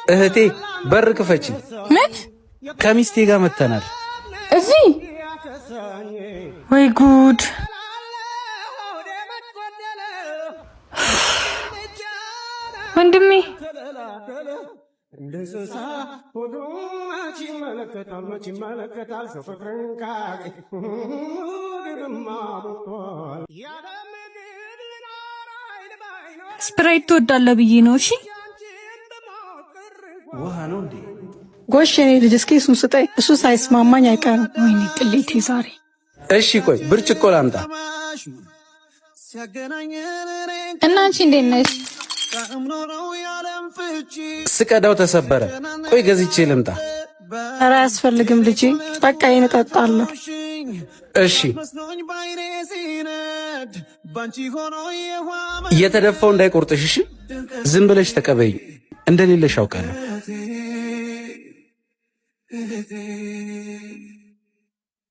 እህቴ በር ክፈቺ። ምን? ከሚስቴ ጋር መተናል። እዚህ ወይ ጉድ! ወንድሜ ስፕራይት ትወዳለህ ብዬ ነው። እሺ ውሃ ነው እንዴ? ጎሽ የኔ ልጅ እስኪ እሱን ስጠኝ። እሱ ሳይስማማኝ አይቀርም። ወይኔ ቅሌቴ ዛሬ። እሺ ቆይ ብርጭቆ ላምጣ። እና አንቺ እንዴት ነሽ? ስቀዳው ተሰበረ። ቆይ ገዝቼ ልምጣ። ኧረ አያስፈልግም ልጄ፣ በቃ ይሄን እጠጣለሁ። እሺ እየተደፋው እንዳይቆርጥሽ። እሺ ዝም ብለሽ ተቀበይኝ። እንደሌለሽ አውቃለሁ።